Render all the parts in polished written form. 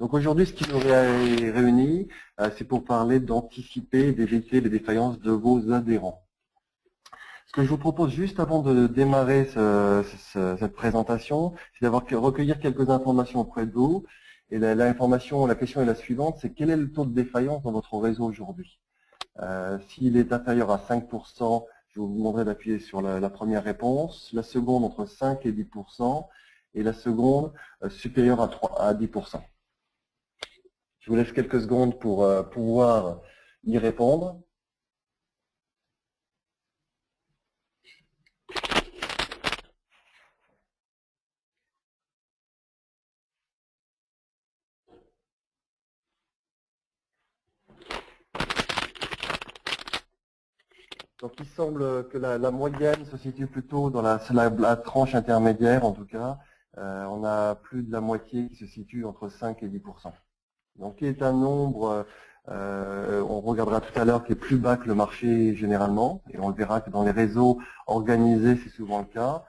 Donc aujourd'hui, ce qui nous réunit, c'est pour parler d'anticiper et d'éviter les défaillances de vos adhérents. Ce que je vous propose juste avant de démarrer cette présentation, c'est d'avoir recueillir quelques informations auprès de vous. Et la question est la suivante, c'est quel est le taux de défaillance dans votre réseau aujourd'hui? S'il est inférieur à 5%, je vous demanderai d'appuyer sur la première réponse. La seconde, entre 5 et 10%. Et la seconde, supérieure à 10%. Je vous laisse quelques secondes pour pouvoir y répondre. Donc il semble que la moyenne se situe plutôt dans la tranche intermédiaire en tout cas. On a plus de la moitié qui se situe entre 5 et 10%. Donc qui est un nombre, on regardera tout à l'heure, qui est plus bas que le marché généralement. Et on le verra que dans les réseaux organisés, c'est souvent le cas.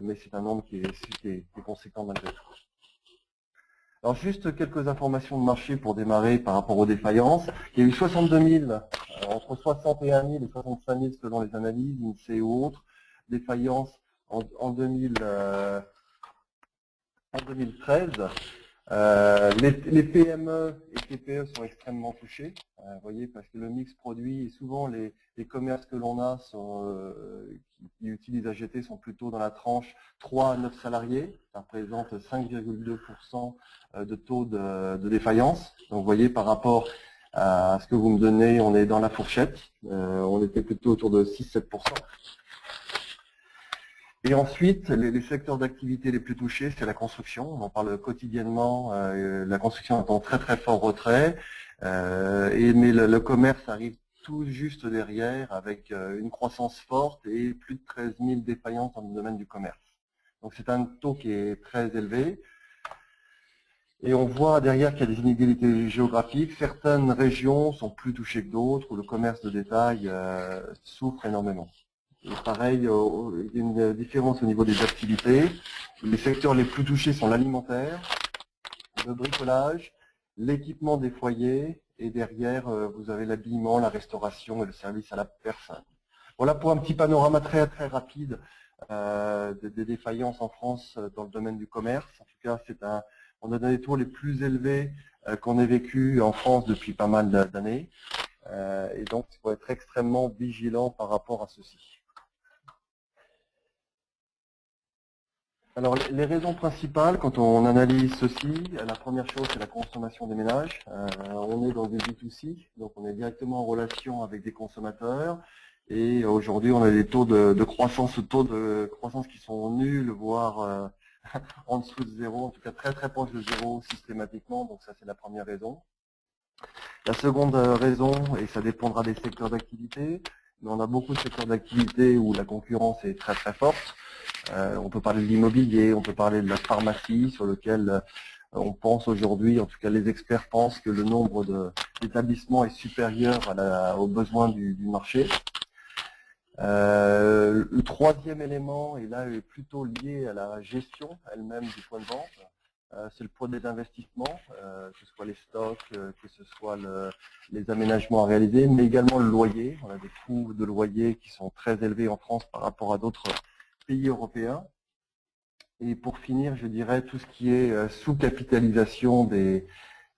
Mais c'est un nombre qui est conséquent malgré tout. Alors juste quelques informations de marché pour démarrer par rapport aux défaillances. Il y a eu 62 000, entre 61 000 et 65 000 selon les analyses, INSEE ou autres, défaillances en 2013. Les PME et TPE sont extrêmement touchés, vous voyez, parce que le mix produit, et souvent les commerces que l'on a qui utilisent AGT sont plutôt dans la tranche 3 à 9 salariés, ça représente 5,2% de taux de défaillance. Donc vous voyez, par rapport à ce que vous me donnez, on est dans la fourchette, on était plutôt autour de 6-7%. Et ensuite, les secteurs d'activité les plus touchés, c'est la construction. On en parle quotidiennement. La construction est en très très fort retrait. Mais le commerce arrive tout juste derrière avec une croissance forte et plus de 13 000 défaillances dans le domaine du commerce. Donc c'est un taux qui est très élevé. Et on voit derrière qu'il y a des inégalités géographiques. Certaines régions sont plus touchées que d'autres, où le commerce de détail souffre énormément. Et pareil, il y a une différence au niveau des activités. Les secteurs les plus touchés sont l'alimentaire, le bricolage, l'équipement des foyers, et derrière, vous avez l'habillement, la restauration et le service à la personne. Voilà pour un petit panorama très très rapide des défaillances en France dans le domaine du commerce. En tout cas, on a des taux les plus élevés qu'on ait vécu en France depuis pas mal d'années. Et donc, il faut être extrêmement vigilant par rapport à ceci. Alors, les raisons principales, quand on analyse ceci, la première chose, c'est la consommation des ménages. On est dans du B2C, donc on est directement en relation avec des consommateurs. Et aujourd'hui, on a des taux de croissance qui sont nuls, voire en dessous de zéro, en tout cas très très proche de zéro systématiquement. Donc ça, c'est la première raison. La seconde raison, et ça dépendra des secteurs d'activité, mais on a beaucoup de secteurs d'activité où la concurrence est très très forte. On peut parler de l'immobilier, on peut parler de la pharmacie, sur lequel on pense aujourd'hui, en tout cas les experts pensent que le nombre d'établissements est supérieur aux besoins du marché. Le troisième élément, et là est plutôt lié à la gestion elle-même du point de vente, c'est le poids des investissements, que ce soit les stocks, que ce soit les aménagements à réaliser, mais également le loyer. On a des coûts de loyer qui sont très élevés en France par rapport à d'autres pays européens. Et pour finir, je dirais tout ce qui est sous-capitalisation des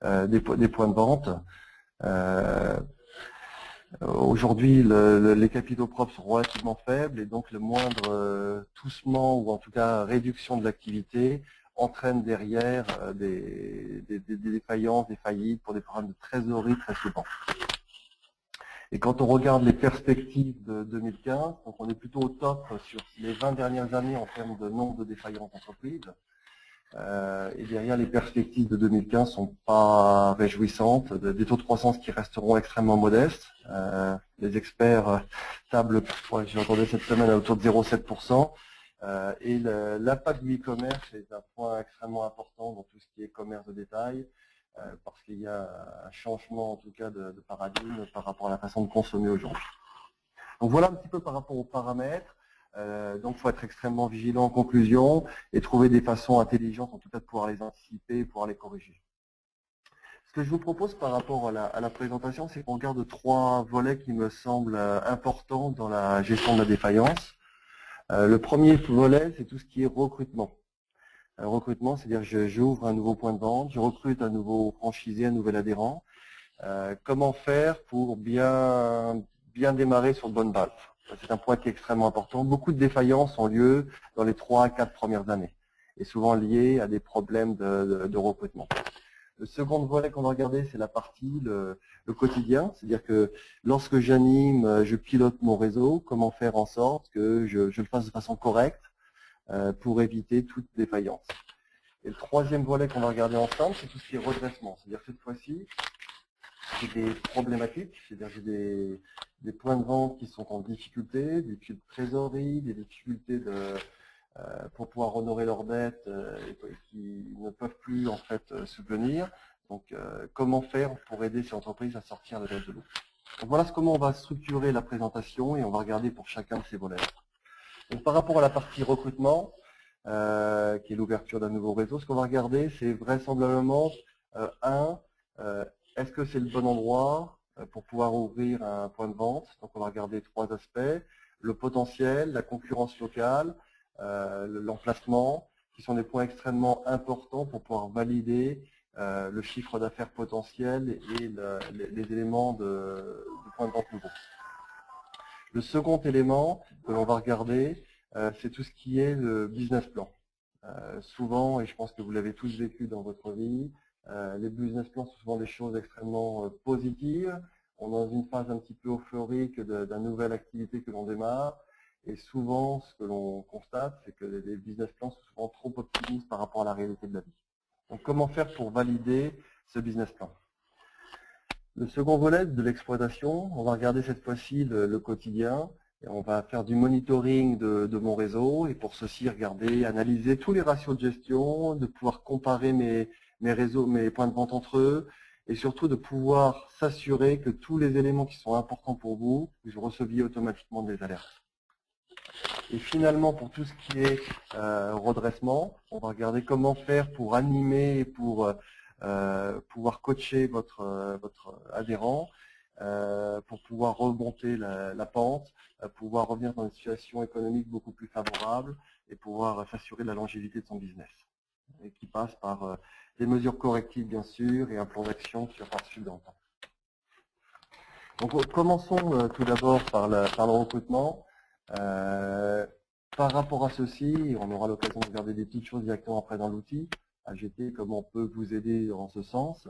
points de vente. Aujourd'hui, les capitaux propres sont relativement faibles et donc le moindre toussement ou en tout cas réduction de l'activité entraîne derrière des défaillances, des faillites pour des problèmes de trésorerie très souvent. Et quand on regarde les perspectives de 2015, donc on est plutôt au top sur les 20 dernières années en termes de nombre de défaillances d'entreprises. Et derrière, les perspectives de 2015 sont pas réjouissantes, des taux de croissance qui resteront extrêmement modestes. Les experts tablent, j'ai entendu cette semaine, à autour de 0,7%. Et l'impact du e-commerce est un point extrêmement important dans tout ce qui est commerce de détail, parce qu'il y a un changement en tout cas de paradigme par rapport à la façon de consommer aujourd'hui. Donc voilà un petit peu par rapport aux paramètres. Donc il faut être extrêmement vigilant en conclusion et trouver des façons intelligentes en tout cas de pouvoir les anticiper et pouvoir les corriger. Ce que je vous propose par rapport à la présentation, c'est qu'on regarde 3 volets qui me semblent importants dans la gestion de la défaillance. Le premier volet, c'est tout ce qui est recrutement. Recrutement, c'est-à-dire j'ouvre un nouveau point de vente, je recrute un nouveau franchisé, un nouvel adhérent. Comment faire pour bien démarrer sur de bonnes bases? C'est un point qui est extrêmement important. Beaucoup de défaillances ont lieu dans les 3 à 4 premières années et souvent liées à des problèmes de recrutement. Le second volet qu'on va regarder, c'est la partie, le quotidien. C'est-à-dire que lorsque j'anime, je pilote mon réseau, comment faire en sorte que je le fasse de façon correcte pour éviter toute défaillance. Et le troisième volet qu'on va regarder ensemble, c'est tout ce qui est redressement. C'est-à-dire que cette fois-ci, j'ai des problématiques, c'est-à-dire j'ai des points de vente qui sont en difficulté, des difficultés de trésorerie, des difficultés pour pouvoir honorer leurs dettes et qui ne peuvent plus en fait subvenir. Donc comment faire pour aider ces entreprises à sortir de l'eau. Donc voilà comment on va structurer la présentation et on va regarder pour chacun de ces volets. Donc par rapport à la partie recrutement, qui est l'ouverture d'un nouveau réseau, ce qu'on va regarder, c'est vraisemblablement est-ce que c'est le bon endroit pour pouvoir ouvrir un point de vente? Donc on va regarder 3 aspects, le potentiel, la concurrence locale, l'emplacement, qui sont des points extrêmement importants pour pouvoir valider le chiffre d'affaires potentiel et les éléments de point de vente nouveau. Le second élément que l'on va regarder, c'est tout ce qui est le business plan. Souvent, et je pense que vous l'avez tous vécu dans votre vie, les business plans sont souvent des choses extrêmement positives. On est dans une phase un petit peu euphorique d'une nouvelle activité que l'on démarre. Et souvent, ce que l'on constate, c'est que les business plans sont souvent trop optimistes par rapport à la réalité de la vie. Donc, comment faire pour valider ce business plan? Le second volet de l'exploitation, on va regarder cette fois-ci le quotidien. Et on va faire du monitoring de mon réseau et pour ceci, regarder, analyser tous les ratios de gestion, de pouvoir comparer mes réseaux, mes points de vente entre eux et surtout de pouvoir s'assurer que tous les éléments qui sont importants pour vous, vous receviez automatiquement des alertes. Et finalement, pour tout ce qui est redressement, on va regarder comment faire pour animer et pour pouvoir coacher votre adhérent, pour pouvoir remonter la pente, pouvoir revenir dans une situation économique beaucoup plus favorable et pouvoir s'assurer de la longévité de son business. Et qui passe par des mesures correctives bien sûr et un plan d'action qui va suivre dans le temps. Donc commençons tout d'abord par le recrutement. Par rapport à ceci, on aura l'occasion de regarder des petites choses directement après dans l'outil. AGT, comment on peut vous aider en ce sens.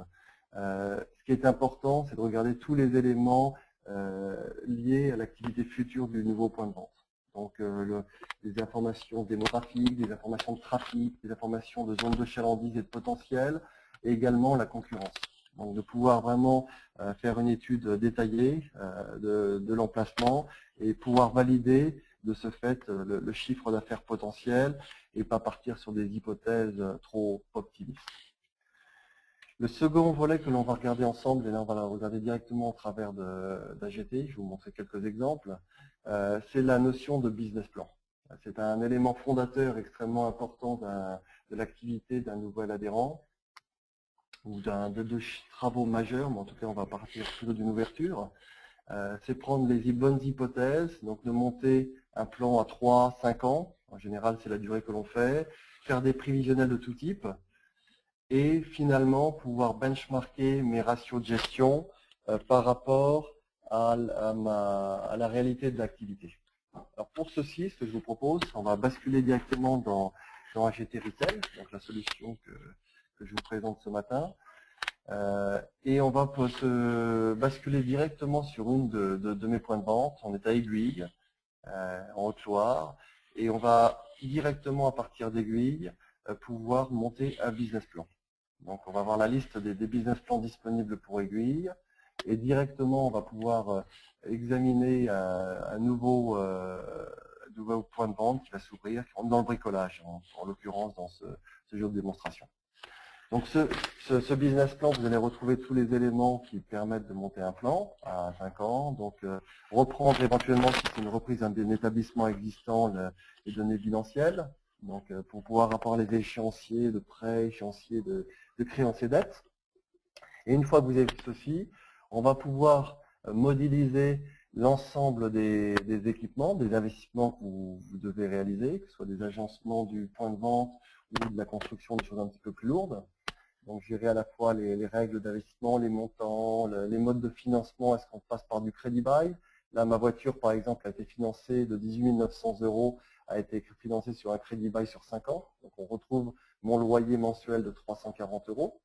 Ce qui est important, c'est de regarder tous les éléments liés à l'activité future du nouveau point de vente. Donc les informations démographiques, des informations de trafic, des informations de zone de chalandise et de potentiel, et également la concurrence. Donc de pouvoir vraiment faire une étude détaillée de l'emplacement et pouvoir valider de ce fait le chiffre d'affaires potentiel et pas partir sur des hypothèses trop optimistes. Le second volet que l'on va regarder ensemble, et là on va le regarder directement au travers d'AGT, je vais vous montrer quelques exemples, c'est la notion de business plan. C'est un élément fondateur extrêmement important de l'activité d'un nouvel adhérent ou de deux travaux majeurs, mais en tout cas on va partir plutôt d'une ouverture. C'est prendre les bonnes hypothèses, donc de monter un plan à 3-5 ans, en général c'est la durée que l'on fait, faire des prévisionnels de tout type, et finalement pouvoir benchmarker mes ratios de gestion par rapport à la réalité de l'activité. Alors pour ceci, ce que je vous propose, on va basculer directement dans AGT Retail, donc la solution que je vous présente ce matin. Et on va se basculer directement sur une de mes points de vente. On est à Aiguille, en Haute-Loire, et on va directement à partir d'Aiguille pouvoir monter un business plan. Donc on va voir la liste des business plans disponibles pour Aiguille, et directement on va pouvoir examiner un nouveau point de vente qui va s'ouvrir, qui rentre dans le bricolage, en l'occurrence dans ce jeu de démonstration. Donc ce business plan, vous allez retrouver tous les éléments qui permettent de monter un plan à 5 ans. Donc reprendre éventuellement, si c'est une reprise d'un établissement existant, les données bilancielles. Donc pour pouvoir avoir les échéanciers de prêts, échéanciers de créanciers dettes. Et une fois que vous avez fait ceci, on va pouvoir modéliser l'ensemble des équipements, des investissements que vous devez réaliser, que ce soit des agencements du point de vente ou de la construction, des choses un petit peu plus lourdes. Donc gérer à la fois les règles d'investissement, les montants, les modes de financement, est-ce qu'on passe par du crédit bail? Là, ma voiture, par exemple, a été financée de 18 900 €, a été financée sur un crédit bail sur 5 ans. Donc on retrouve mon loyer mensuel de 340 €.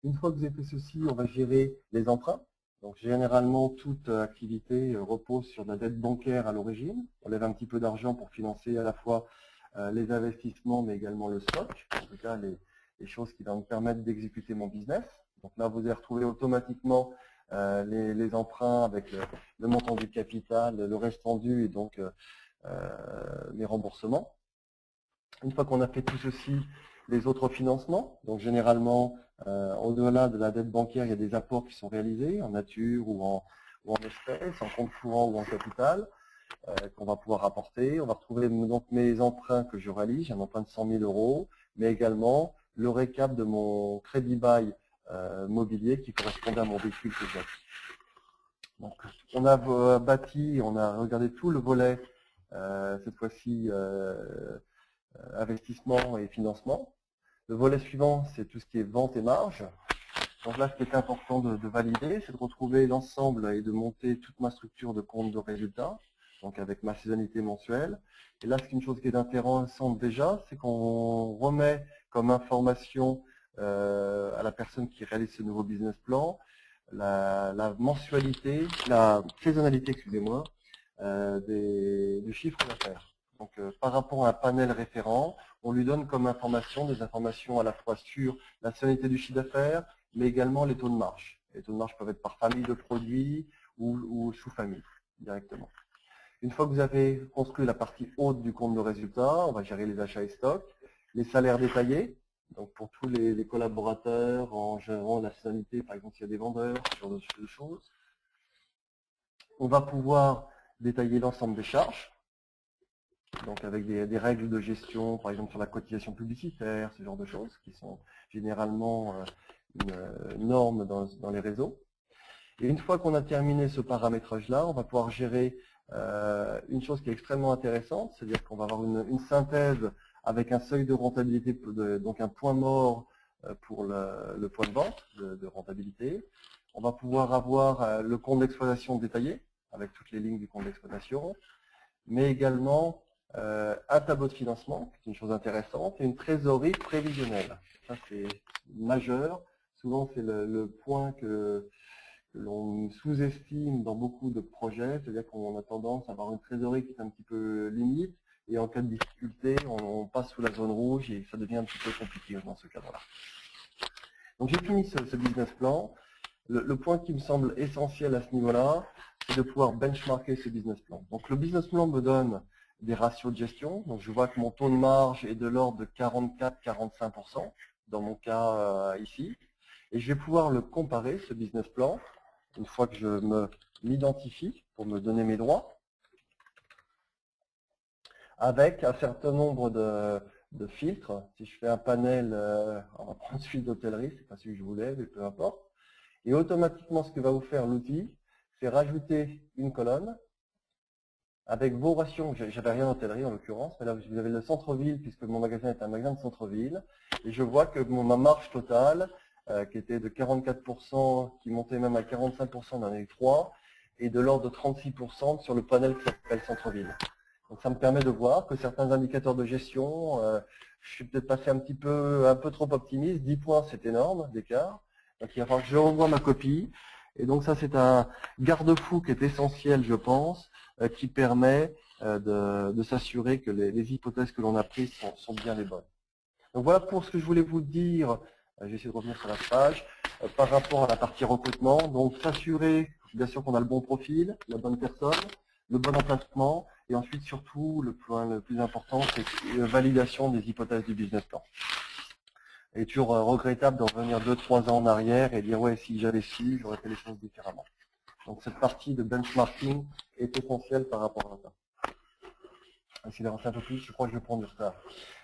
Une fois que vous avez fait ceci, on va gérer les emprunts. Donc généralement, toute activité repose sur de la dette bancaire à l'origine. On lève un petit peu d'argent pour financer à la fois les investissements, mais également le stock. En tout cas, les choses qui vont me permettre d'exécuter mon business. Donc là, vous allez retrouver automatiquement les emprunts avec le montant du capital, le reste rendu et donc les remboursements. Une fois qu'on a fait tout ceci, les autres financements, donc généralement, au-delà de la dette bancaire, il y a des apports qui sont réalisés en nature ou en espèces, en compte courant ou en capital, qu'on va pouvoir apporter. On va retrouver donc mes emprunts que je réalise, j'ai un emprunt de 100 000 €, mais également le récap de mon crédit bail mobilier qui correspondait à mon véhicule que j'ai. Donc, on a bâti, on a regardé tout le volet, cette fois-ci, investissement et financement. Le volet suivant, c'est tout ce qui est vente et marge. Donc là, ce qui est important de valider, c'est de retrouver l'ensemble et de monter toute ma structure de compte de résultats, donc avec ma saisonnalité mensuelle. Et là, c'est une chose qui est intéressante déjà, c'est qu'on remet comme information à la personne qui réalise ce nouveau business plan la mensualité, la saisonnalité, excusez-moi, du chiffre d'affaires. Donc, par rapport à un panel référent, on lui donne comme information des informations à la fois sur la saisonnalité du chiffre d'affaires, mais également les taux de marge. Les taux de marge peuvent être par famille de produits ou sous famille directement. Une fois que vous avez construit la partie haute du compte de résultat, on va gérer les achats et stocks, les salaires détaillés, donc pour tous les collaborateurs en gérant la saisonnalité, par exemple s'il y a des vendeurs, ce genre de choses. On va pouvoir détailler l'ensemble des charges, donc avec des règles de gestion, par exemple sur la cotisation publicitaire, ce genre de choses, qui sont généralement une norme dans les réseaux. Et une fois qu'on a terminé ce paramétrage-là, on va pouvoir gérer une chose qui est extrêmement intéressante, c'est-à-dire qu'on va avoir une synthèse avec un seuil de rentabilité, donc un point mort pour le point de vente de rentabilité. On va pouvoir avoir le compte d'exploitation détaillé, avec toutes les lignes du compte d'exploitation, mais également un tableau de financement, qui est une chose intéressante, et une trésorerie prévisionnelle. Ça, c'est majeur. Souvent, c'est le point que l'on sous-estime dans beaucoup de projets, c'est-à-dire qu'on a tendance à avoir une trésorerie qui est un petit peu limite, et en cas de difficulté, on passe sous la zone rouge et ça devient un petit peu compliqué dans ce cadre-là. Donc j'ai fini ce business plan. Le point qui me semble essentiel à ce niveau-là, c'est de pouvoir benchmarker ce business plan. Donc le business plan me donne des ratios de gestion. Donc je vois que mon taux de marge est de l'ordre de 44-45%, dans mon cas ici. Et je vais pouvoir le comparer, ce business plan, une fois que je m'identifie pour me donner mes droits, avec un certain nombre de filtres. Si je fais un panel, on va prendre celui d'hôtellerie, c'est pas celui que je voulais, mais peu importe. Et automatiquement, ce que va vous faire l'outil, c'est rajouter une colonne avec vos rations. J'avais rien d'hôtellerie en l'occurrence, mais là vous avez le centre-ville, puisque mon magasin est un magasin de centre-ville. Et je vois que ma marge totale, qui était de 44%, qui montait même à 45% dans les 3, et de l'ordre de 36% sur le panel qui s'appelle centre-ville. Donc ça me permet de voir que certains indicateurs de gestion, je suis peut-être passé un peu trop optimiste. 10 points, c'est énorme d'écart. Donc il va falloir que je revoie ma copie. Et donc ça, c'est un garde-fou qui est essentiel, je pense, qui permet de s'assurer que les hypothèses que l'on a prises sont bien les bonnes. Donc voilà pour ce que je voulais vous dire. Je vais essayer de revenir sur la page par rapport à la partie recrutement. Donc s'assurer, bien sûr, qu'on a le bon profil, la bonne personne, le bon emplacement, et ensuite surtout le point le plus important, c'est la validation des hypothèses du business plan. Et toujours regrettable de revenir 2-3 ans en arrière et dire ouais, si j'avais su, j'aurais fait les choses différemment. Donc cette partie de benchmarking est essentielle par rapport à ça. Essayer d'avancer un peu plus, je crois que je vais prendre du retard.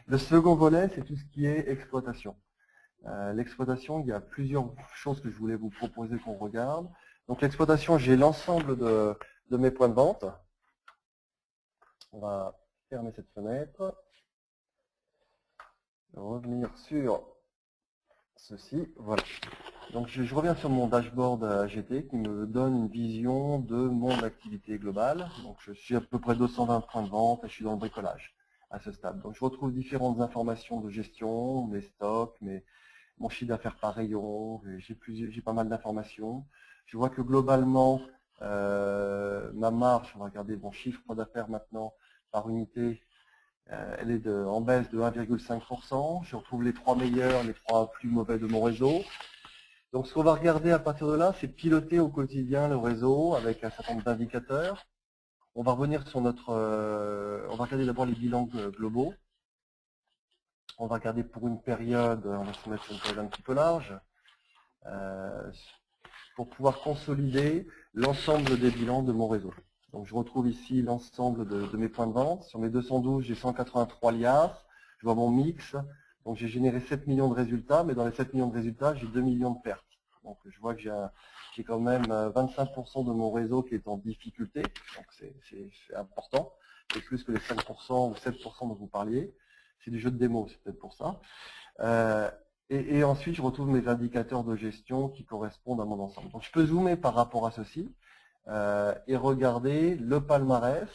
Le second volet, c'est tout ce qui est exploitation. L'exploitation, il y a plusieurs choses que je voulais vous proposer qu'on regarde. Donc l'exploitation, j'ai l'ensemble de mes points de vente. On va fermer cette fenêtre. Revenir sur ceci. Voilà. Donc je reviens sur mon dashboard AGT qui me donne une vision de mon activité globale. Donc je suis à peu près 220 points de vente et je suis dans le bricolage à ce stade. Donc je retrouve différentes informations de gestion, mes stocks, mon chiffre d'affaires par rayon, j'ai pas mal d'informations. Je vois que globalement, ma marge, on va regarder mon chiffre d'affaires maintenant par unité, elle est en baisse de 1,5%. Je retrouve les 3 meilleurs, les 3 plus mauvais de mon réseau. Donc ce qu'on va regarder à partir de là, c'est piloter au quotidien le réseau avec un certain nombre d'indicateurs. On va revenir sur on va regarder d'abord les bilans globaux. On va regarder pour une période, on va se mettre sur une période un petit peu large, pour pouvoir consolider l'ensemble des bilans de mon réseau. Donc je retrouve ici l'ensemble de mes points de vente. Sur mes 212, j'ai 183 liasses. Je vois mon mix. Donc j'ai généré 7 millions de résultats, mais dans les 7 millions de résultats, j'ai 2 millions de pertes. Donc je vois que j'ai quand même 25% de mon réseau qui est en difficulté. Donc c'est important. C'est plus que les 5% ou 7% dont vous parliez. C'est du jeu de démo, c'est peut-être pour ça. Et ensuite, je retrouve mes indicateurs de gestion qui correspondent à mon ensemble. Donc je peux zoomer par rapport à ceci et regarder le palmarès.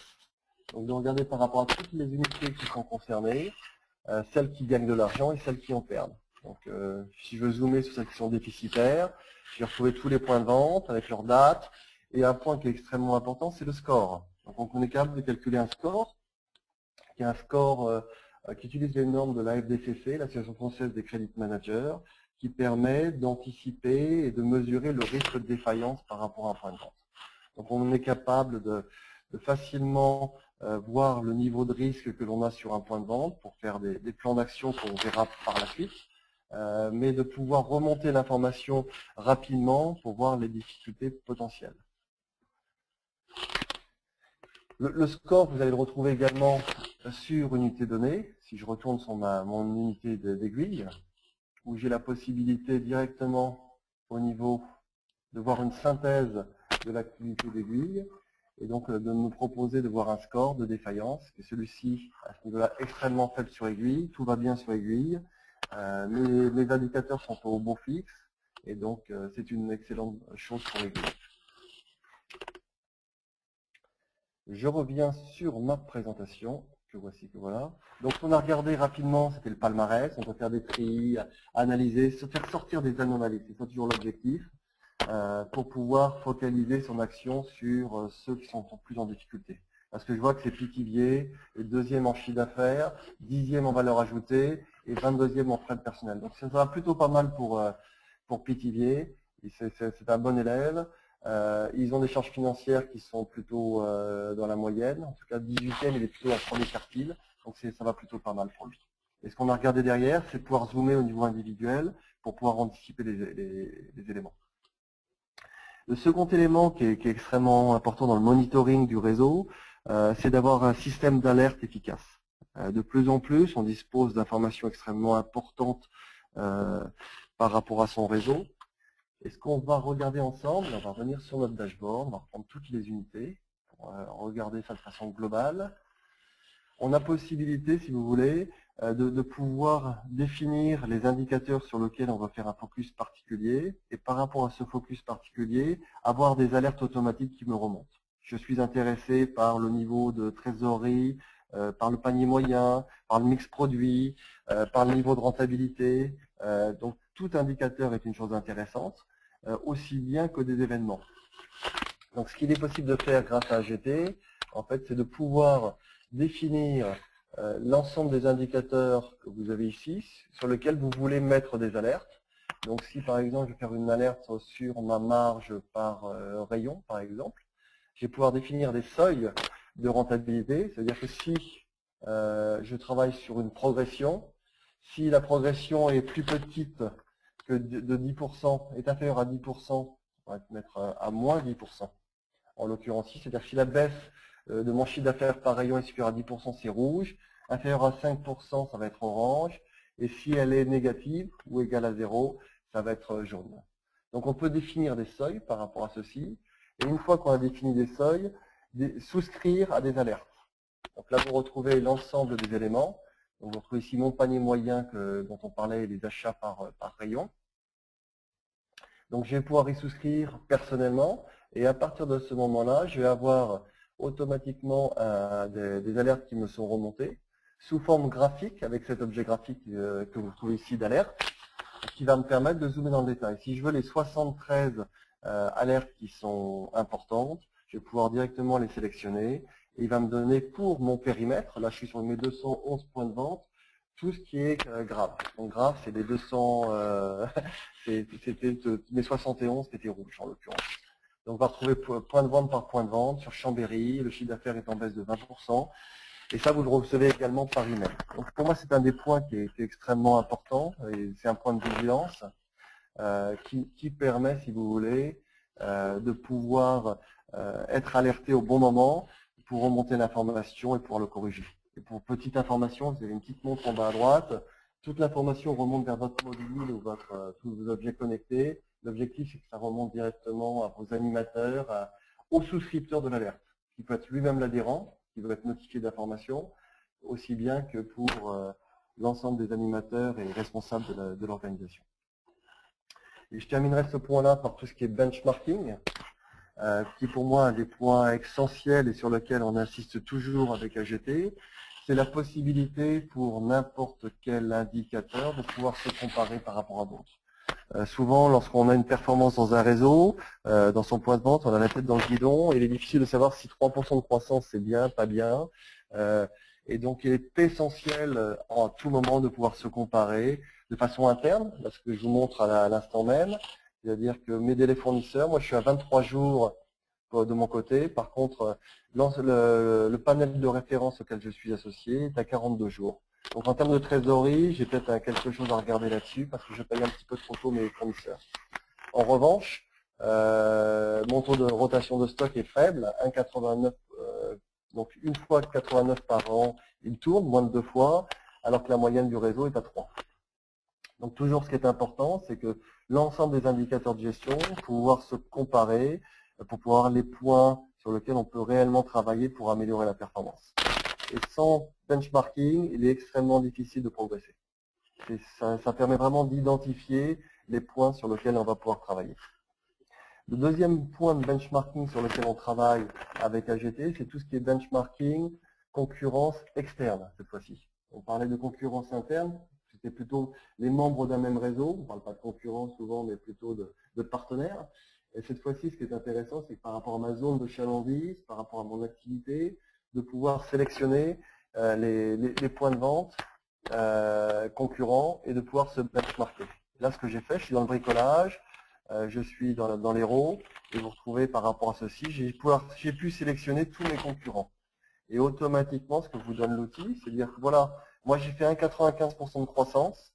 Donc de regarder par rapport à toutes les unités qui sont concernées, celles qui gagnent de l'argent et celles qui en perdent. Donc si je veux zoomer sur celles qui sont déficitaires, je vais retrouver tous les points de vente avec leurs dates. Et un point qui est extrêmement important, c'est le score. Donc on est capable de calculer un score, qui est un score qui utilise les normes de la FDCC, l'Association française des Credit Managers, qui permet d'anticiper et de mesurer le risque de défaillance par rapport à un point de vente. Donc on est capable de facilement voir le niveau de risque que l'on a sur un point de vente pour faire des plans d'action qu'on verra par la suite, mais de pouvoir remonter l'information rapidement pour voir les difficultés potentielles. Le score, vous allez le retrouver également sur unité donnée. Si je retourne sur mon unité d'aiguille, où j'ai la possibilité directement au niveau de voir une synthèse de l'activité d'aiguille, et donc de me proposer de voir un score de défaillance, qui est celui-ci, à ce niveau-là, extrêmement faible sur aiguille, tout va bien sur aiguille, mes indicateurs sont au beau fixe, et donc c'est une excellente chose pour aiguille. Je reviens sur ma présentation, que voici, que voilà. Donc, on a regardé rapidement, c'était le palmarès, on peut faire des tri, analyser, se faire sortir des anomalies, c'est toujours l'objectif, pour pouvoir focaliser son action sur ceux qui sont plus en difficulté. Parce que je vois que c'est Pithiviers, le deuxième en chiffre d'affaires, 10e en valeur ajoutée et 22e en frais de personnel. Donc, ça va plutôt pas mal pour Pithiviers, c'est un bon élève. Ils ont des charges financières qui sont plutôt dans la moyenne. En tout cas, 18e, il est plutôt en premier quartile. Donc ça va plutôt pas mal pour lui. Et ce qu'on a regardé derrière, c'est pouvoir zoomer au niveau individuel pour pouvoir anticiper les éléments. Le second élément qui est extrêmement important dans le monitoring du réseau, c'est d'avoir un système d'alerte efficace. De plus en plus, on dispose d'informations extrêmement importantes par rapport à son réseau. Et ce qu'on va regarder ensemble, on va revenir sur notre dashboard, on va reprendre toutes les unités, pour regarder ça de façon globale. On a possibilité, si vous voulez, de pouvoir définir les indicateurs sur lesquels on va faire un focus particulier, et par rapport à ce focus particulier, avoir des alertes automatiques qui me remontent. Je suis intéressé par le niveau de trésorerie, par le panier moyen, par le mix produit, par le niveau de rentabilité. Donc tout indicateur est une chose intéressante, aussi bien que des événements. Donc ce qu'il est possible de faire grâce à AGT, en fait, c'est de pouvoir définir l'ensemble des indicateurs que vous avez ici, sur lesquels vous voulez mettre des alertes. Donc si par exemple je vais faire une alerte sur ma marge par rayon, par exemple, je vais pouvoir définir des seuils de rentabilité, c'est-à-dire que si je travaille sur une progression, si la progression est plus petite que de 10%, est inférieure à 10%, on va mettre à moins 10%. En l'occurrence ici, c'est-à-dire que si la baisse de mon chiffre d'affaires par rayon est supérieure à 10%, c'est rouge, inférieure à 5%, ça va être orange, Et si elle est négative ou égale à 0, ça va être jaune. Donc on peut définir des seuils par rapport à ceci. Et une fois qu'on a défini des seuils, souscrire à des alertes. Donc là, vous retrouvez l'ensemble des éléments. Donc vous retrouvez ici mon panier moyen dont on parlait, les achats par rayon. Donc je vais pouvoir y souscrire personnellement. Et à partir de ce moment-là, je vais avoir automatiquement des alertes qui me sont remontées sous forme graphique, avec cet objet graphique que vous trouvez ici d'alerte, qui va me permettre de zoomer dans le détail. Si je veux les 73 alertes qui sont importantes, je vais pouvoir directement les sélectionner. Et il va me donner pour mon périmètre, là je suis sur mes 211 points de vente, tout ce qui est grave. Donc grave, c'est les 200, c'était mes 71 qui étaient rouges en l'occurrence. Donc on va retrouver point de vente par point de vente sur Chambéry, le chiffre d'affaires est en baisse de 20%. Et ça, vous le recevez également par email. Donc pour moi, c'est un des points qui est extrêmement important, et c'est un point de vigilance qui permet, si vous voulez, de pouvoir être alerté au bon moment pour remonter l'information et pouvoir le corriger. Et pour petite information, vous avez une petite montre en bas à droite. Toute l'information remonte vers votre module ou tous vos objets connectés. L'objectif, c'est que ça remonte directement à vos animateurs, aux souscripteurs de l'alerte, qui peut être lui-même l'adhérent, qui veut être notifié d'informations, aussi bien que pour l'ensemble des animateurs et responsables de l'organisation. Et je terminerai ce point-là par tout ce qui est benchmarking, qui pour moi est un des points essentiels et sur lequel on insiste toujours avec AGT. C'est la possibilité pour n'importe quel indicateur de pouvoir se comparer par rapport à d'autres. Souvent, lorsqu'on a une performance dans un réseau, dans son point de vente, on a la tête dans le guidon et il est difficile de savoir si 3% de croissance c'est bien, pas bien. Et donc, il est essentiel à tout moment de pouvoir se comparer de façon interne, parce que je vous montre à l'instant même, c'est-à-dire que mes délais fournisseurs, moi je suis à 23 jours de mon côté, par contre, le panel de référence auquel je suis associé est à 42 jours. Donc en termes de trésorerie, j'ai peut-être quelque chose à regarder là-dessus parce que je paye un petit peu trop tôt mes fournisseurs. En revanche, mon taux de rotation de stock est faible, 1,89, donc une fois 89 par an, il tourne, moins de 2 fois, alors que la moyenne du réseau est à 3. Donc toujours ce qui est important, c'est que l'ensemble des indicateurs de gestion, pouvoir se comparer, pour pouvoir avoir les points sur lesquels on peut réellement travailler pour améliorer la performance. Et sans benchmarking, il est extrêmement difficile de progresser. Ça permet vraiment d'identifier les points sur lesquels on va pouvoir travailler. Le deuxième point de benchmarking sur lequel on travaille avec AGT, c'est tout ce qui est benchmarking, concurrence externe cette fois-ci. On parlait de concurrence interne, c'était plutôt les membres d'un même réseau, on ne parle pas de concurrence souvent, mais plutôt de partenaires. Et cette fois-ci, ce qui est intéressant, c'est que par rapport à ma zone de chalandise, par rapport à mon activité, de pouvoir sélectionner les points de vente concurrents et de pouvoir se benchmarker. Là, ce que j'ai fait, je suis dans le bricolage, je suis dans l'héros, et vous retrouvez par rapport à ceci, j'ai pu sélectionner tous mes concurrents. Et automatiquement, ce que vous donne l'outil, c'est de dire que voilà, moi j'ai fait 1,95% de croissance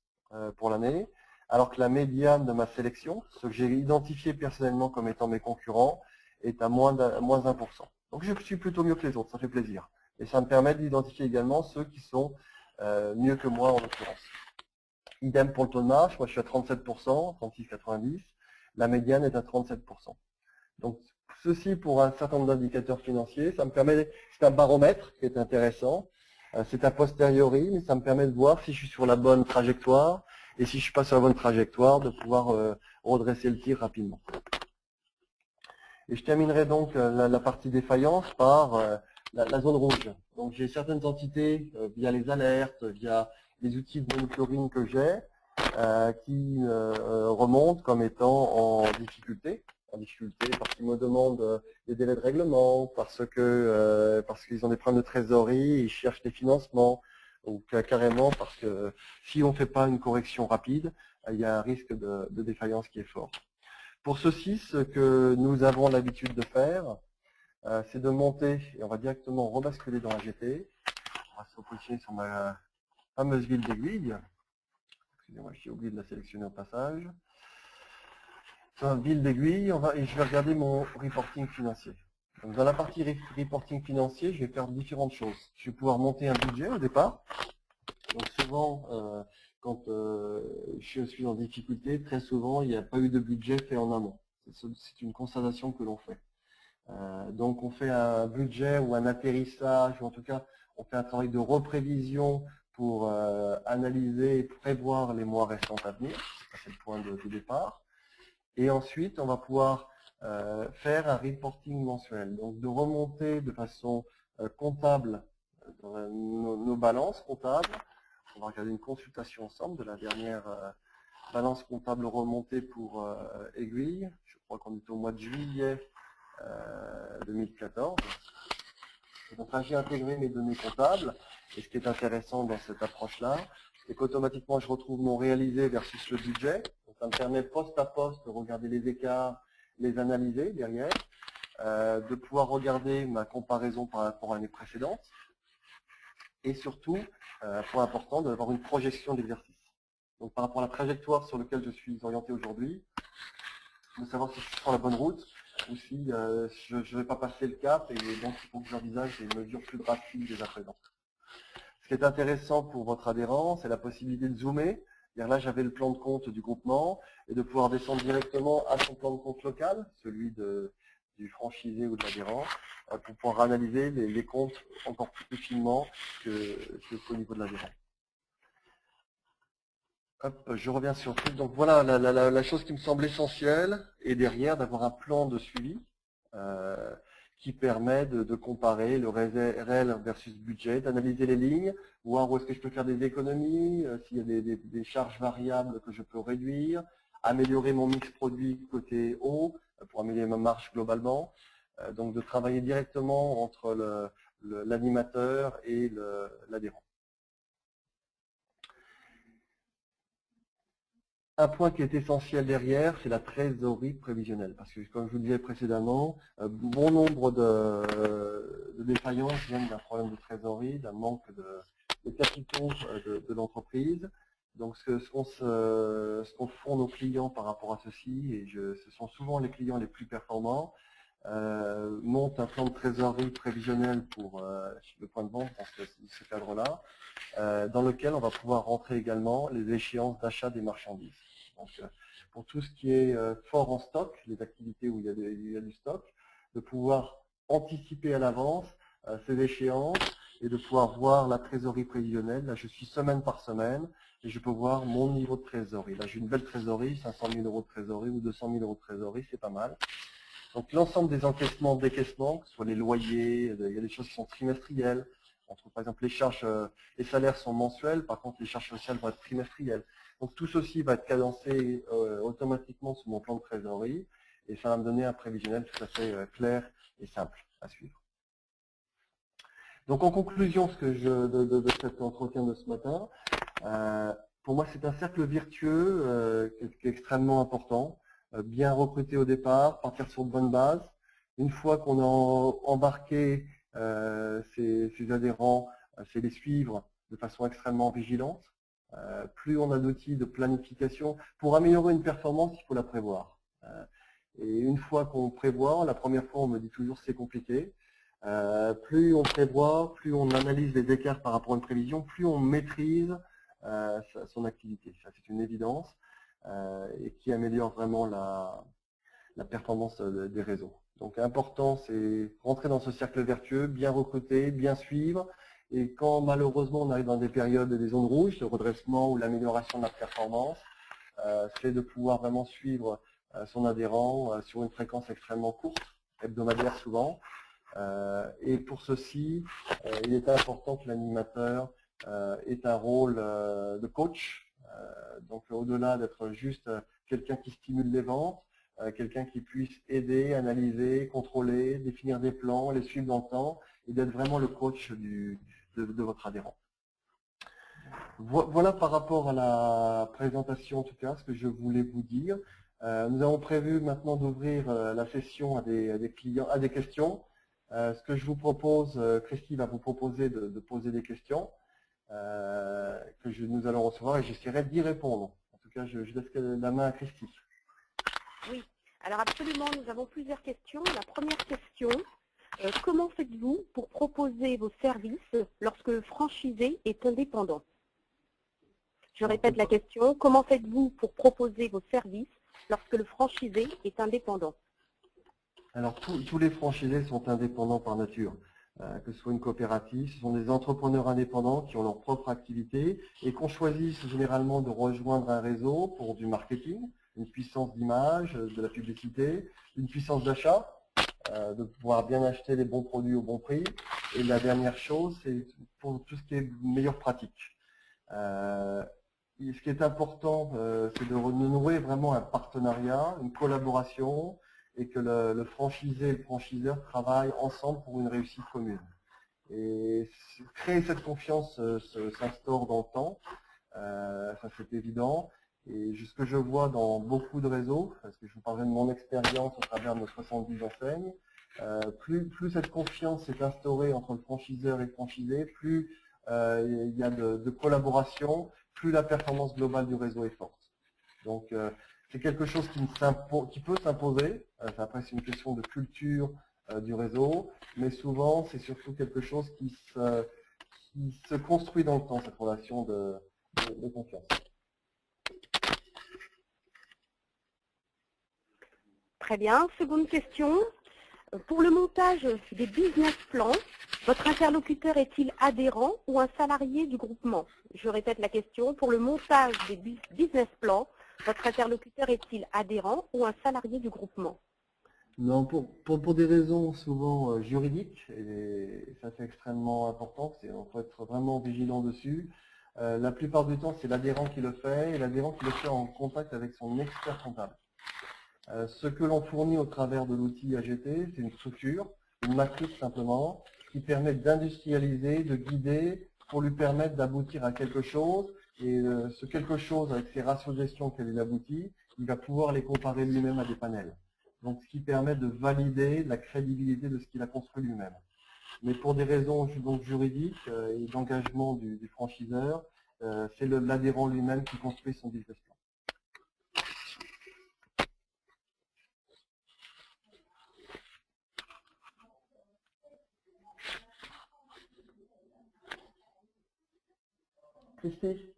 pour l'année, alors que la médiane de ma sélection, ce que j'ai identifié personnellement comme étant mes concurrents, est à moins 1%. Donc je suis plutôt mieux que les autres, ça fait plaisir. Et ça me permet d'identifier également ceux qui sont mieux que moi en l'occurrence. Idem pour le taux de marge, moi je suis à 37%, 36,90. La médiane est à 37%. Donc ceci pour un certain nombre d'indicateurs financiers, ça me permet, c'est un baromètre qui est intéressant, c'est a posteriori, mais ça me permet de voir si je suis sur la bonne trajectoire et si je suis pas sur la bonne trajectoire, de pouvoir redresser le tir rapidement. Et je terminerai donc la partie défaillance par la zone rouge. Donc j'ai certaines entités via les alertes, via les outils de monitoring que j'ai, qui remontent comme étant en difficulté parce qu'ils me demandent des délais de règlement, parce qu'ils ont des problèmes de trésorerie, ils cherchent des financements, ou carrément parce que si on ne fait pas une correction rapide, il y a un risque de défaillance qui est fort. Pour ceci, ce que nous avons l'habitude de faire, c'est de monter, et on va directement rebasculer dans AGT. On va se repositionner sur ma fameuse ville d'aiguille. Excusez-moi, j'ai oublié de la sélectionner au passage. Sur la ville d'aiguille, et je vais regarder mon reporting financier. Donc, dans la partie reporting financier, je vais faire différentes choses. Je vais pouvoir monter un budget au départ. Donc souvent, quand je suis en difficulté, très souvent, il n'y a pas eu de budget fait en amont. C'est une constatation que l'on fait. Donc on fait un budget ou un atterrissage, ou en tout cas on fait un travail de reprévision pour analyser et prévoir les mois restants à venir. C'est le point de départ. Et ensuite on va pouvoir faire un reporting mensuel, donc de remonter de façon comptable nos balances comptables. On va regarder une consultation ensemble de la dernière balance comptable remontée pour Aiguille. Je crois qu'on est au mois de juillet 2014. Et donc là, j'ai intégré mes données comptables. Et ce qui est intéressant dans cette approche-là, c'est qu'automatiquement, je retrouve mon réalisé versus le budget. Donc, ça me permet poste à poste de regarder les écarts, les analyser derrière, de pouvoir regarder ma comparaison par rapport à l'année précédente. Et surtout, point important, d'avoir une projection d'exercice. Donc par rapport à la trajectoire sur laquelle je suis orienté aujourd'hui, de savoir si je suis sur la bonne route ou si je ne vais pas passer le cap et donc il faut que j'envisage des mesures plus drastiques déjà présentes. Ce qui est intéressant pour votre adhérent, c'est la possibilité de zoomer. Là, j'avais le plan de compte du groupement et de pouvoir descendre directement à son plan de compte local, celui du franchisé ou de l'adhérent, pour pouvoir analyser les comptes encore plus finement qu'au niveau de l'adhérent. Hop, je reviens sur le truc. Donc voilà la chose qui me semble essentielle, et derrière d'avoir un plan de suivi qui permet de comparer le réel versus budget, d'analyser les lignes, voir où est-ce que je peux faire des économies, s'il y a des charges variables que je peux réduire, améliorer mon mix produit côté haut pour améliorer ma marge globalement. Donc de travailler directement entre l'animateur et l'adhérent. Un point qui est essentiel derrière, c'est la trésorerie prévisionnelle. Parce que, comme je vous le disais précédemment, bon nombre de défaillances viennent d'un problème de trésorerie, d'un manque de capitaux de l'entreprise. Donc, ce qu'on font nos clients par rapport à ceci, et ce sont souvent les clients les plus performants, montent un plan de trésorerie prévisionnelle pour le point de vente dans ce cadre-là, dans lequel on va pouvoir rentrer également les échéances d'achat des marchandises. Donc, pour tout ce qui est fort en stock, les activités où il y a du stock, de pouvoir anticiper à l'avance ces échéances et de pouvoir voir la trésorerie prévisionnelle. Là, je suis semaine par semaine et je peux voir mon niveau de trésorerie. Là, j'ai une belle trésorerie, 500 000 € de trésorerie ou 200 000 € de trésorerie, c'est pas mal. Donc, l'ensemble des encaissements, décaissements, que ce soit les loyers, il y a des choses qui sont trimestrielles. On trouve par exemple les charges, les salaires sont mensuels, par contre les charges sociales vont être trimestrielles. Donc tout ceci va être cadencé automatiquement sur mon plan de trésorerie et ça va me donner un prévisionnel tout à fait clair et simple à suivre. Donc en conclusion de cet entretien de ce matin, pour moi c'est un cercle vertueux qui est extrêmement important. Bien recruter au départ, partir sur de bonnes bases. Une fois qu'on a embarqué ces adhérents, c'est les suivre de façon extrêmement vigilante. Plus on a d'outils de planification, pour améliorer une performance, il faut la prévoir. Et une fois qu'on prévoit, la première fois on me dit toujours c'est compliqué. Plus on prévoit, plus on analyse les écarts par rapport à une prévision, plus on maîtrise son activité. Ça c'est une évidence et qui améliore vraiment la performance des réseaux. Donc important, c'est rentrer dans ce cercle vertueux, bien recruter, bien suivre. Et quand malheureusement on arrive dans des périodes des zones rouges, le redressement ou l'amélioration de la performance, c'est de pouvoir vraiment suivre son adhérent sur une fréquence extrêmement courte, hebdomadaire souvent. Et pour ceci, il est important que l'animateur ait un rôle de coach. Donc au-delà d'être juste quelqu'un qui stimule les ventes, quelqu'un qui puisse aider, analyser, contrôler, définir des plans, les suivre dans le temps et d'être vraiment le coach de votre adhérent. Voilà par rapport à la présentation, en tout cas, ce que je voulais vous dire. Nous avons prévu maintenant d'ouvrir la session à des clients, à des questions. Ce que je vous propose, Christy va vous proposer de poser des questions que nous allons recevoir et j'essaierai d'y répondre. En tout cas, je laisse la main à Christy. Oui, alors absolument, nous avons plusieurs questions. La première question, comment faites-vous pour proposer vos services lorsque le franchisé est indépendant? Je répète la question. Comment faites-vous pour proposer vos services lorsque le franchisé est indépendant? Alors, tous les franchisés sont indépendants par nature. Que ce soit une coopérative, ce sont des entrepreneurs indépendants qui ont leur propre activité et qu'on choisisse généralement de rejoindre un réseau pour du marketing, une puissance d'image, de la publicité, une puissance d'achat, de pouvoir bien acheter les bons produits au bon prix. Et la dernière chose, c'est pour tout ce qui est meilleure pratique. Ce qui est important, c'est de renouer vraiment un partenariat, une collaboration, et que le franchisé et le franchiseur travaillent ensemble pour une réussite commune. Et créer cette confiance s'instaure dans le temps, ça c'est évident. Et ce que je vois dans beaucoup de réseaux, parce que je vous parlerai de mon expérience au travers de nos 70 enseignes, plus cette confiance est instaurée entre le franchiseur et le franchisé, plus il y a de collaboration, plus la performance globale du réseau est forte. Donc, c'est quelque chose qui peut s'imposer. Après, c'est une question de culture du réseau, mais souvent, c'est surtout quelque chose qui se construit dans le temps, cette relation de confiance. Très bien. Seconde question. Pour le montage des business plans, votre interlocuteur est-il adhérent ou un salarié du groupement? Je répète la question. Pour le montage des business plans, votre interlocuteur est-il adhérent ou un salarié du groupement? Non, pour des raisons souvent juridiques, et ça c'est extrêmement important, on faut être vraiment vigilant dessus. La plupart du temps, c'est l'adhérent qui le fait, et l'adhérent qui le fait en contact avec son expert comptable. Ce que l'on fournit au travers de l'outil AGT, c'est une structure, une matrice simplement, qui permet d'industrialiser, de guider, pour lui permettre d'aboutir à quelque chose. Et ce quelque chose, avec ses ratios de gestion auxquels il aboutit, il va pouvoir les comparer lui-même à des panels. Donc, ce qui permet de valider la crédibilité de ce qu'il a construit lui-même. Mais pour des raisons donc juridiques et d'engagement du franchiseur, c'est l'adhérent lui-même qui construit son business plan. Christy ?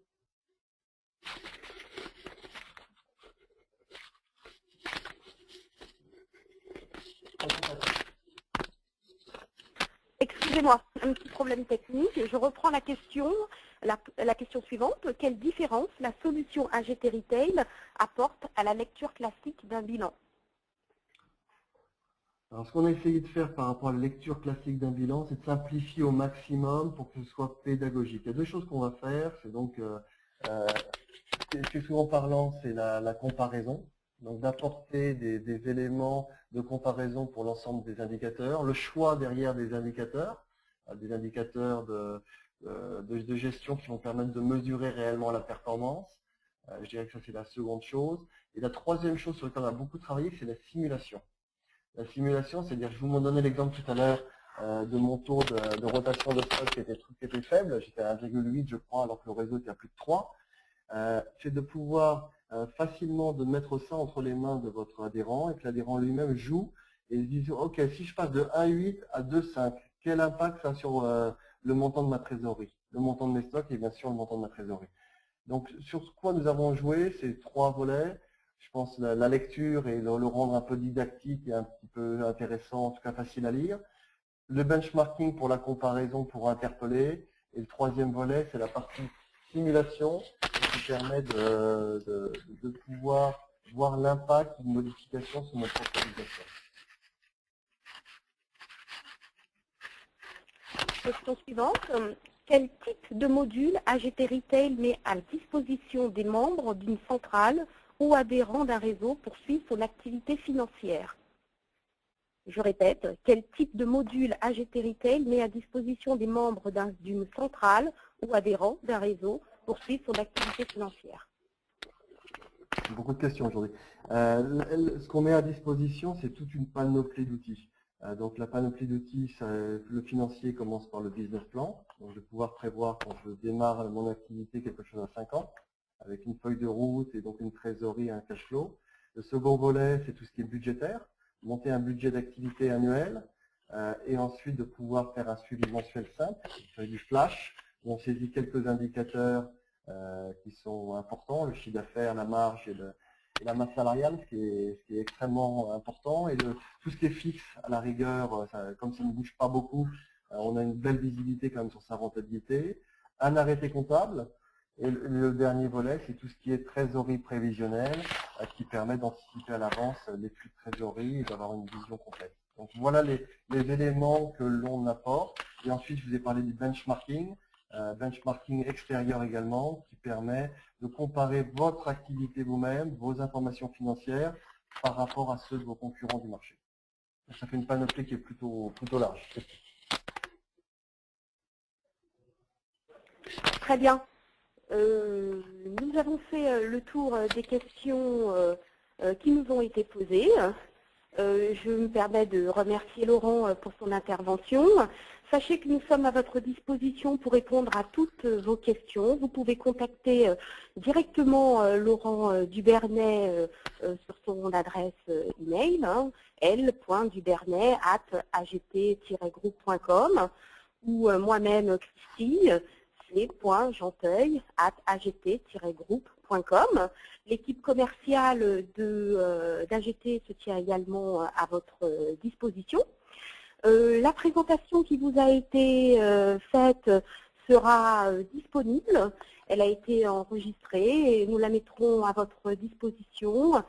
Excusez-moi, un petit problème technique. Je reprends la question suivante. Quelle différence la solution AGT Retail apporte à la lecture classique d'un bilan? Alors, ce qu'on a essayé de faire par rapport à la lecture classique d'un bilan, c'est de simplifier au maximum pour que ce soit pédagogique. Il y a deux choses qu'on va faire. C'est donc, ce qui est souvent parlant, c'est la comparaison. Donc, d'apporter des éléments de comparaison pour l'ensemble des indicateurs, le choix derrière des indicateurs de gestion qui vont permettre de mesurer réellement la performance. Je dirais que ça, c'est la seconde chose. Et la troisième chose sur laquelle on a beaucoup travaillé, c'est la simulation. La simulation, c'est-à-dire, je vous donnais l'exemple tout à l'heure de mon taux de rotation de stock qui était faible. J'étais à 1,8, je crois, alors que le réseau était à plus de 3. C'est de pouvoir facilement de mettre ça entre les mains de votre adhérent et que l'adhérent lui-même joue et se dise, ok, si je passe de 1,8 à 2,5, quel impact ça a sur le montant de ma trésorerie, le montant de mes stocks et bien sûr le montant de ma trésorerie. Donc, sur quoi nous avons joué, ces trois volets. Je pense la lecture et le rendre un peu didactique et un petit peu intéressant, en tout cas facile à lire. Le benchmarking pour la comparaison, pour interpeller. Et le troisième volet, c'est la partie simulation qui permet de pouvoir voir l'impact d'une modification sur notre organisation. Question suivante. Quel type de module AGT Retail met à disposition des membres d'une centrale ou adhérents d'un réseau pour suivre son activité financière? Je répète, quel type de module AGT Retail met à disposition des membres d'une centrale ou adhérents d'un réseau pour suivre son activité financière? Beaucoup de questions aujourd'hui. Ce qu'on met à disposition, c'est toute une panoplie d'outils. Donc la panoplie d'outils, le financier commence par le business plan. Donc je vais pouvoir prévoir quand je démarre mon activité quelque chose à 5 ans, avec une feuille de route et donc une trésorerie et un cash flow. Le second volet, c'est tout ce qui est budgétaire, monter un budget d'activité annuel et ensuite de pouvoir faire un suivi mensuel simple, une feuille du flash, où on saisit quelques indicateurs qui sont importants, le chiffre d'affaires, la marge et la masse salariale, ce qui est extrêmement important. Et tout ce qui est fixe, à la rigueur, comme ça ne bouge pas beaucoup, on a une belle visibilité quand même sur sa rentabilité. Un arrêté comptable. Et le dernier volet, c'est tout ce qui est trésorerie prévisionnelle, qui permet d'anticiper à l'avance les flux de trésorerie et d'avoir une vision complète. Donc voilà les éléments que l'on apporte. Et ensuite, je vous ai parlé du benchmarking. Benchmarking extérieur également, qui permet de comparer votre activité vous-même, vos informations financières, par rapport à ceux de vos concurrents du marché. Ça fait une panoplie qui est plutôt large. Très bien. Nous avons fait le tour des questions qui nous ont été posées. Je me permets de remercier Laurent pour son intervention. Sachez que nous sommes à votre disposition pour répondre à toutes vos questions. Vous pouvez contacter directement Laurent Dubernay sur son adresse email, l.dubernay@agt-groupe.com, ou moi-même Christy, c.genteuil@agt-groupe.com. L'équipe commerciale d'AGT se tient également à votre disposition. La présentation qui vous a été faite sera disponible. Elle a été enregistrée et nous la mettrons à votre disposition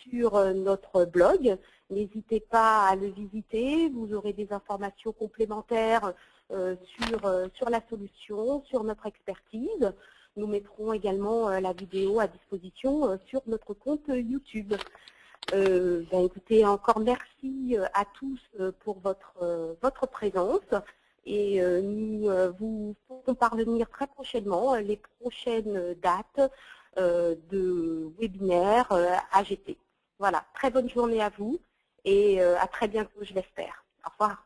sur notre blog. N'hésitez pas à le visiter. Vous aurez des informations complémentaires sur la solution, sur notre expertise. Nous mettrons également la vidéo à disposition sur notre compte YouTube. Écoutez, encore merci à tous pour votre présence et nous vous ferons parvenir très prochainement les prochaines dates de webinaire AGT. Voilà, très bonne journée à vous et à très bientôt, je l'espère. Au revoir.